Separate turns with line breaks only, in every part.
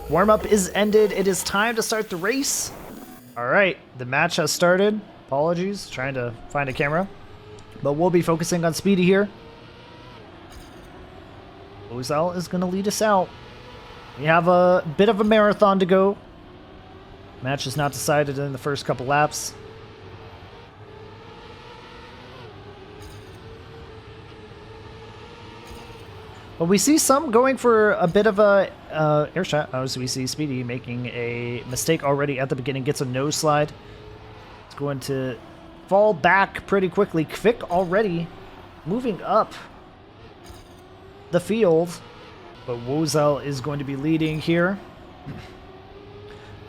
Warm-up is ended. It is time to start the race. All right, the match has started. Apologies, trying to find a camera. But we'll be focusing on Speedy here. Oasyss is going to lead us out. We have a bit of a marathon to go. Match is not decided in the first couple laps. But we see some going for a bit of a air shot, as we see Speedy making a mistake already at the beginning, gets a nose slide. It's going to fall back pretty quickly. Kvik already moving up the field, but Oasyss is going to be leading here.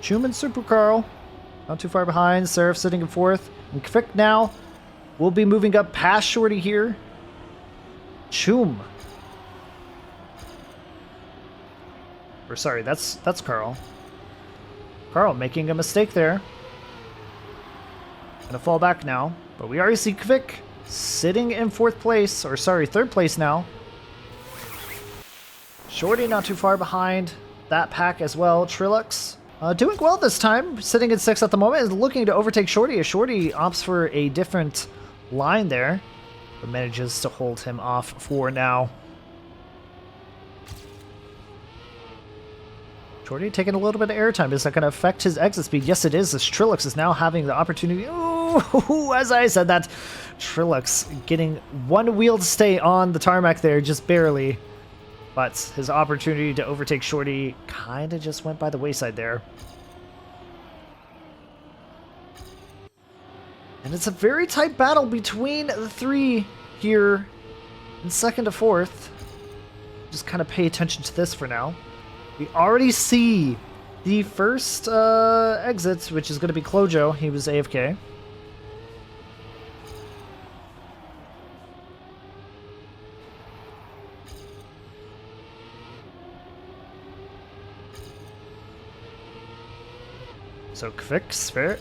Chum and Super Carl not too far behind. Seraph sitting in fourth, and Kvik now will be moving up past Shorty here. Chum. Or sorry, that's Carl. Carl making a mistake there. Gonna fall back now, but we already see Kvik sitting in fourth place, or sorry, third place now. Shorty not too far behind that pack as well. Trilux doing well this time, sitting in sixth at the moment, is looking to overtake Shorty as Shorty opts for a different line there, but manages to hold him off for now. Shorty taking a little bit of airtime. Is that going to affect his exit speed? Yes, it is. As Trilux is now having the opportunity. Ooh, as I said that, Trilux getting one wheel to stay on the tarmac there, just barely. But his opportunity to overtake Shorty kind of just went by the wayside there. And it's a very tight battle between the three here in second to fourth. Just kind of pay attention to this for now. We already see the first exit, which is going to be Klojo. He was AFK. So Kvik,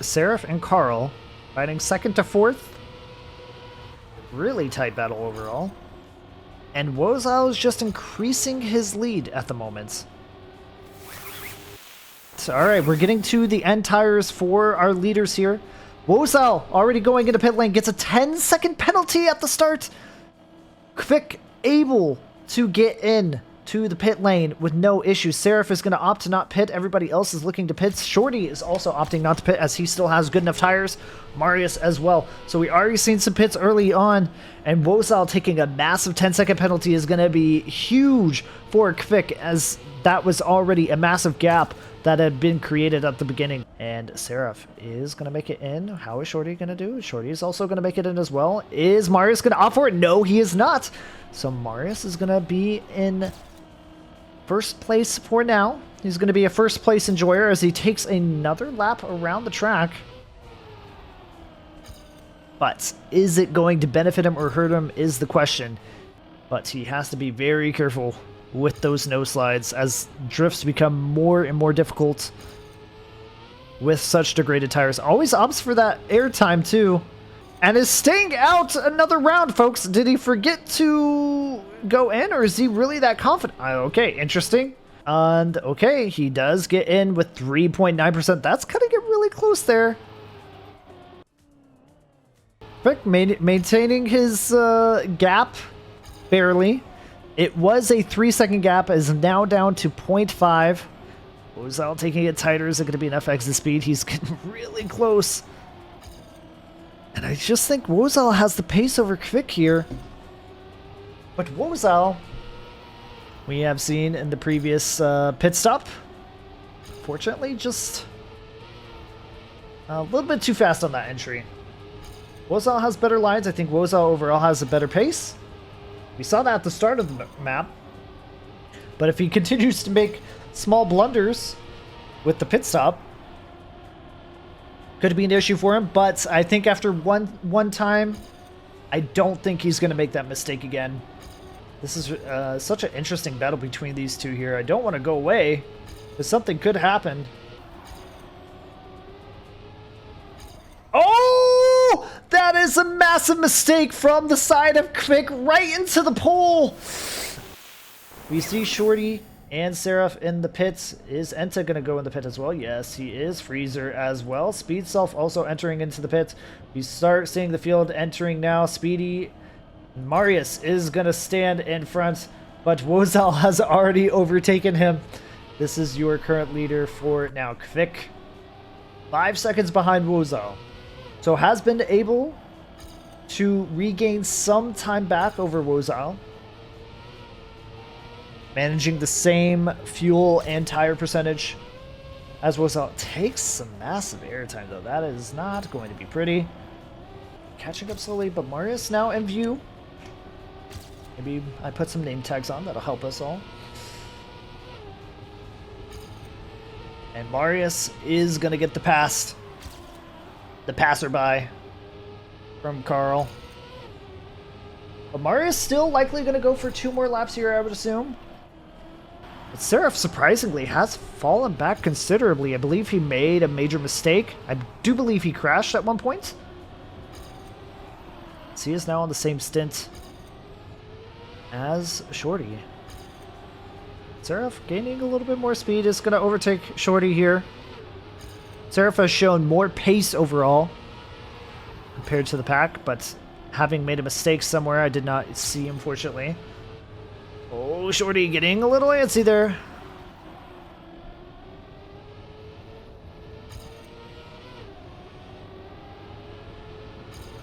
Seraph, and Carl fighting second to fourth. Really tight battle overall. And Oasyss is just increasing his lead at the moment. Alright, we're getting to the end tires for our leaders here. Oasyss already going into pit lane, gets a 10-second penalty at the start. Kvik able to get in to the pit lane with no issue. Seraph is going to opt to not pit. Everybody else is looking to pit. Shorty is also opting not to pit as he still has good enough tires. Marius as well. So we already seen some pits early on, and Oasyss taking a massive 10-second penalty is going to be huge for Kvik, as that was already a massive gap that had been created at the beginning. And Seraph is going to make it in. How is Shorty going to do? Shorty is also going to make it in as well. Is Marius going to opt for it? No, he is not. So Marius is going to be in first place for now. He's going to be a first place enjoyer as he takes another lap around the track. But is it going to benefit him or hurt him is the question. But he has to be very careful with those nose slides as drifts become more and more difficult with such degraded tires. Always opts for that airtime too, and is staying out another round, folks. Did he forget to go in, or is he really that confident? Okay, interesting. And okay, he does get in with 3.9%. That's gonna get really close there. Quick, maintaining his gap barely. It was a 3-second gap, is now down to 0.5. Oasyss taking it tighter. Is it going to be enough exit speed? He's getting really close. And I just think Oasyss has the pace over Kvik here. But Oasyss, we have seen in the previous pit stop, fortunately, just a little bit too fast on that entry. Oasyss has better lines. I think Oasyss overall has a better pace. We saw that at the start of the map. But if he continues to make small blunders with the pit stop, could be an issue for him. But I think after one time, I don't think he's going to make that mistake again. This is such an interesting battle between these two here. I don't want to go away, because something could happen. Oh! That is a massive mistake from the side of Kvik right into the pole. We see Shorty and Seraph in the pit. Is Enta going to go in the pit as well? Yes, he is. Freezer as well. Speed Self also entering into the pit. We start seeing the field entering now. Speedy. Marius is going to stand in front, but Wozal has already overtaken him. This is your current leader for now. Kvik, 5 seconds behind Wozal. So has been able to regain some time back over Wozal. Managing the same fuel and tire percentage as Wozal. Takes some massive airtime though. That is not going to be pretty. Catching up slowly, but Marius now in view. Maybe I put some name tags on. That'll help us all. And Marius is going to get the pass. The passerby from Carl. But Marius still likely going to go for 2 more laps here, I would assume. But Seraph surprisingly has fallen back considerably. I believe he made a major mistake. I do believe he crashed at one point. So he is now on the same stint as Shorty. Seraph gaining a little bit more speed, is going to overtake Shorty here. Seraph has shown more pace overall compared to the pack, but having made a mistake somewhere I did not see, unfortunately. Oh, Shorty getting a little antsy there.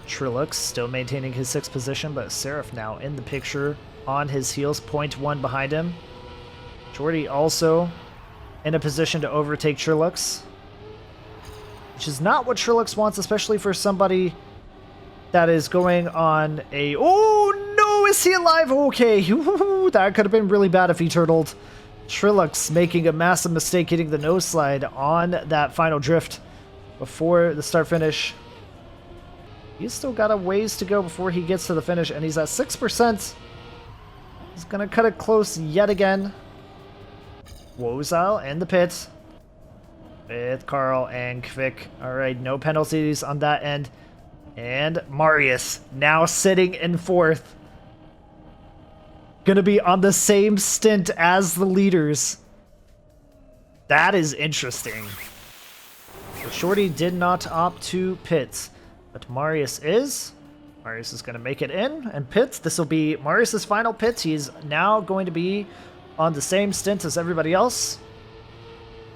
Trilux still maintaining his 6th position, but Seraph now in the picture on his heels, 0.1 behind him. Shorty also in a position to overtake Trilux, which is not what Trilux wants, especially for somebody that is going on a... Oh, no! Is he alive? Okay. That could have been really bad if he turtled. Trilux making a massive mistake, hitting the nose slide on that final drift before the start-finish. He's still got a ways to go before he gets to the finish, and he's at 6%. He's going to cut it close yet again. Wozal in the pit with Carl and Kvik. Alright, no penalties on that end. And Marius now sitting in 4th. Gonna be on the same stint as the leaders. That is interesting. So Shorty did not opt to pit, but Marius is. Marius is gonna make it in and pit. This will be Marius's final pit. He's now going to be on the same stint as everybody else.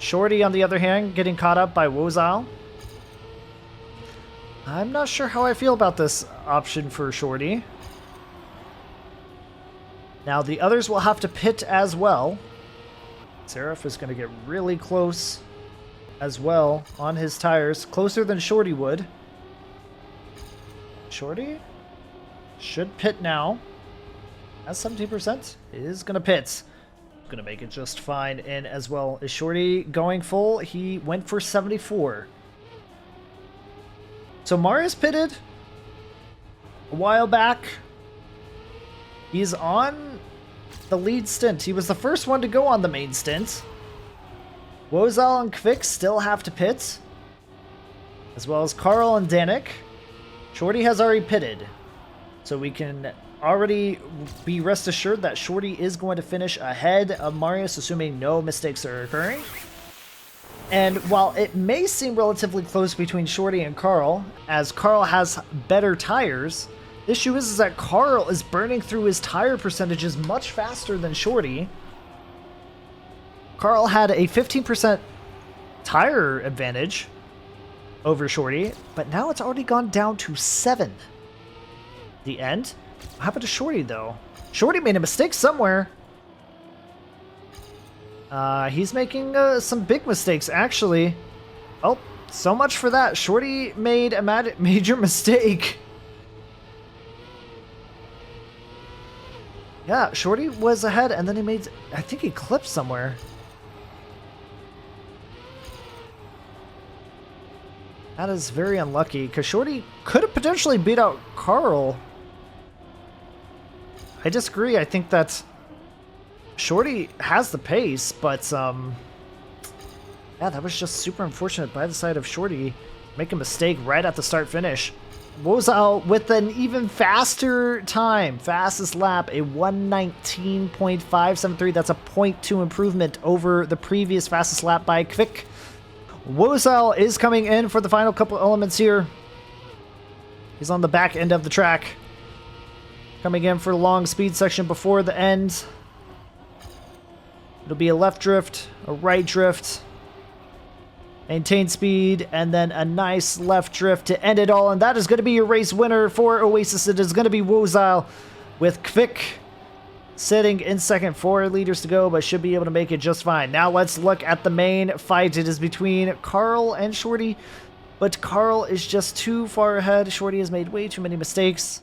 Shorty, on the other hand, getting caught up by Wozal. I'm not sure how I feel about this option for Shorty. Now, the others will have to pit as well. Seraph is going to get really close as well on his tires. Closer than Shorty would. Shorty should pit now. At 17%, is going to pit. Going to make it just fine in as well. Is Shorty going full? He went for 74. So Marius pitted a while back. He's on the lead stint. He was the first one to go on the main stint. Wozal and Kvik still have to pit, as well as Carl and Danik. Shorty has already pitted, so we can already be rest assured that Shorty is going to finish ahead of Marius, assuming no mistakes are occurring. And while it may seem relatively close between Shorty and Carl, as Carl has better tires, the issue is that Carl is burning through his tire percentages much faster than Shorty. Carl had a 15% tire advantage over Shorty, but now it's already gone down to 7. The end? What happened to Shorty, though? Shorty made a mistake somewhere. He's making some big mistakes, actually. Oh, so much for that. Shorty made a major mistake. Yeah, Shorty was ahead, and then he made... I think he clipped somewhere. That is very unlucky, because Shorty could have potentially beat out Carl. I disagree. I think that Shorty has the pace, but yeah, that was just super unfortunate by the side of Shorty. Make a mistake right at the start finish. Wozal with an even faster time. Fastest lap, a 1:19.573. That's a 0.2 improvement over the previous fastest lap by Kvik. Wozal is coming in for the final couple elements here. He's on the back end of the track. Coming in for the long speed section before the end. It'll be a left drift, a right drift, maintain speed, and then a nice left drift to end it all. And that is going to be your race winner for Oasyss. It is going to be Wozal with Kvik sitting in second. 4 liters to go, but should be able to make it just fine. Now let's look at the main fight. It is between Carl and Shorty, but Carl is just too far ahead. Shorty has made way too many mistakes.